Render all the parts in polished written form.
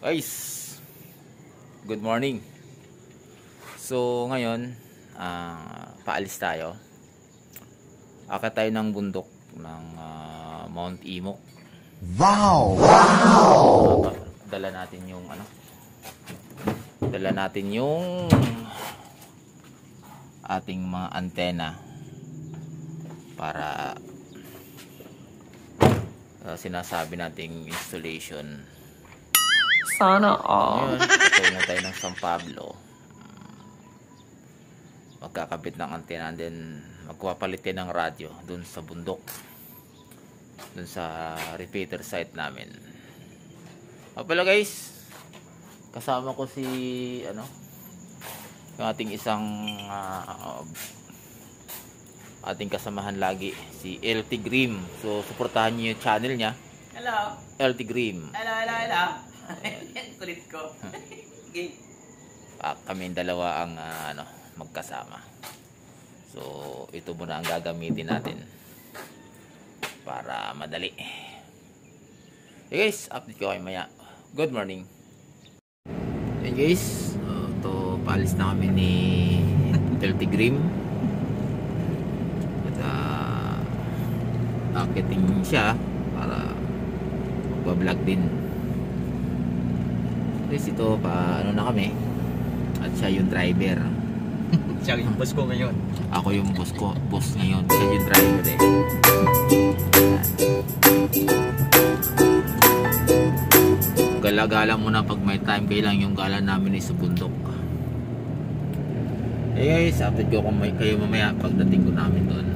Guys, good morning. So ngayon, paalis tayo. Akit tayo ng bundok ng Mount Imo. Wow! Wow! Dala natin yung ating mga antena para sinasabi nating installation. Sana all. Ngayon, pupunta tayo ng San Pablo. Magkakabit ng antena, and then magpapalitin ng radyo dun sa bundok, dun sa repeater site namin. Pala guys, kasama ko si yung ating isang ating kasamahan lagi, si LT Grim. So suportahan niyo yung channel niya. Hello. LT Grim. Hello. Kulit ko. Okay. Kami dalawa ang magkasama. So ito muna ang gagamitin natin para madali. Hey guys, update ko kayo maya. Good morning. Hey guys, ito paalis na kami ni LT Grim. At akiting siya para magbablog din. Guys, ito na kami. At siya yung driver. Siya yung boss ko ngayon. Ako yung boss ngayon. Siya yung driver eh. Gala-gala muna pag may time. Kailang yung gala namin ay sa bundok. Hey guys, update ko kayo mamaya pagdating ko namin doon.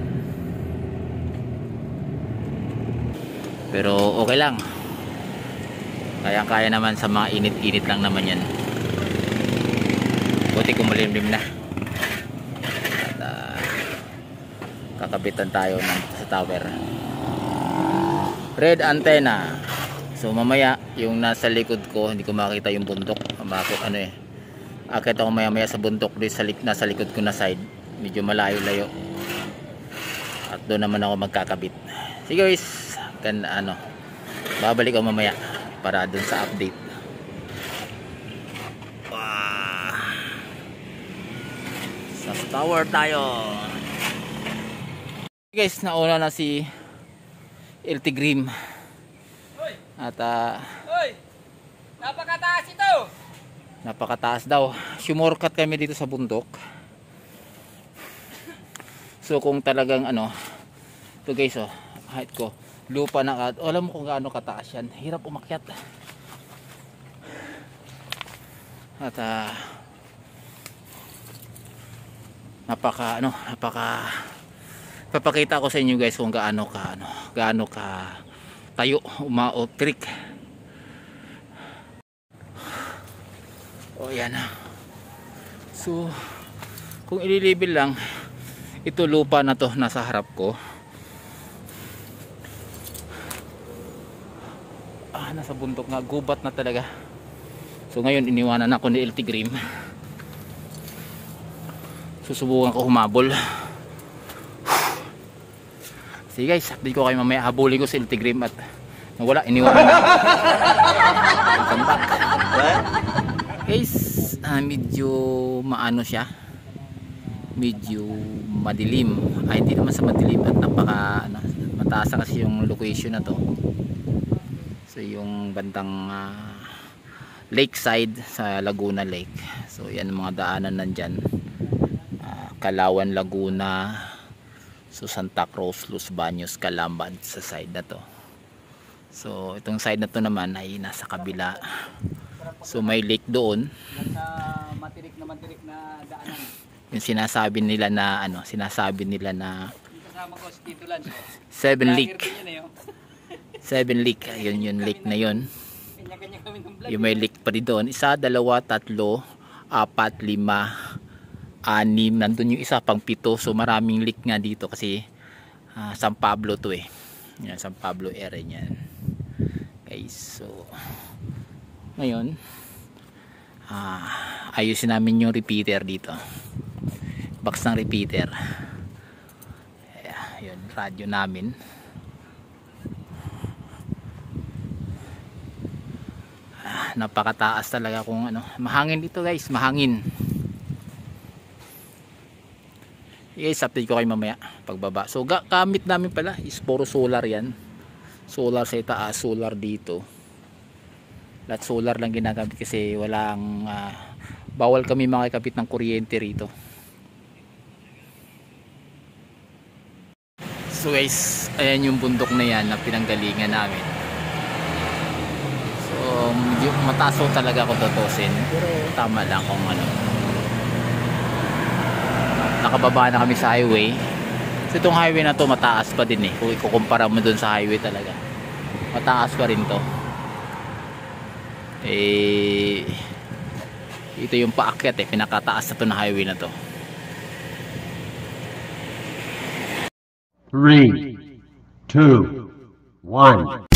Pero okay lang. Kaya naman sa mga init-init lang naman yan. Buti kumulimlim na. At kakabitan tayo sa tower. Red antenna. So mamaya yung nasa likod ko, hindi ko makita yung bundok. Akit ako maya sa bundok nasa likod ko na side. Medyo malayo-layo. At doon naman ako magkakabit. Sige guys, babalik ako mamaya para dun sa update. Sa tower tayo. Guys, nauna na si LT Grim. At Napakataas ito. napakataas daw. Sumorkat kami dito sa bundok. So kung talagang ito guys, height ko, lupa na, alam mo kung gaano kataas yan, hirap umakyat. At papakita ko sa inyo guys kung gaano ka tayo umaotrik. Yan. So kung ililibil lang, ito lupa na to nasa harap ko. Nasa bundok nga, gubat na talaga. So ngayon iniwanan ako ni LT Grim. Susubukan ko humabol. Sige guys, update ko kayo mamaya. Habulin ko si LT Grim at nawala, iniwanan na. Welcome back. Guys, medyo maano siya. Medyo madilim. Hindi naman sa madilim at mataas kasi yung location na to. So yung bandang lakeside sa Laguna Lake. So yan mga daanan nandyan. Kalawan, Laguna, so Santa Cruz, Los Baños, Calamba sa side na to. So itong side na to naman ay nasa kabila. So may lake doon. Matirik na daanan. Yung sinasabi nila na Kasama ko si Tito Lance. 7 Lake. 7 Lake, ayun yung lake na yun. Kanya-kanya kami ng vlog. Yung may lake pa rin doon. 1, 2, 3, 4, 5, 6. Nandun yung isa pang 7. So maraming lake nga dito kasi San Pablo to eh. Yan, San Pablo area niyan. Guys, so ngayon ayusin namin yung repeater dito. Box ng repeater. Yun, radyo namin. napakataas talaga kung ano. Mahangin dito guys, mahangin. Guys, update ko kayo mamaya pagbaba. So gamit namin pala is puro solar yan. Solar sa itaas, solar dito. Lahat solar lang ginagamit kasi walang bawal kami makikabit ng kuryente rito. So guys, ayan yung bundok na yan na pinanggalingan namin. So yung mataas talaga kung tutusin, pero tama lang kung ano. Nakababa na kami sa highway. So itong highway na to mataas pa din kung ikukumpara mo dun sa highway talaga, mataas pa rin to. Ito yung paakyat pinakataas na to na highway na to. 3, 2, 1.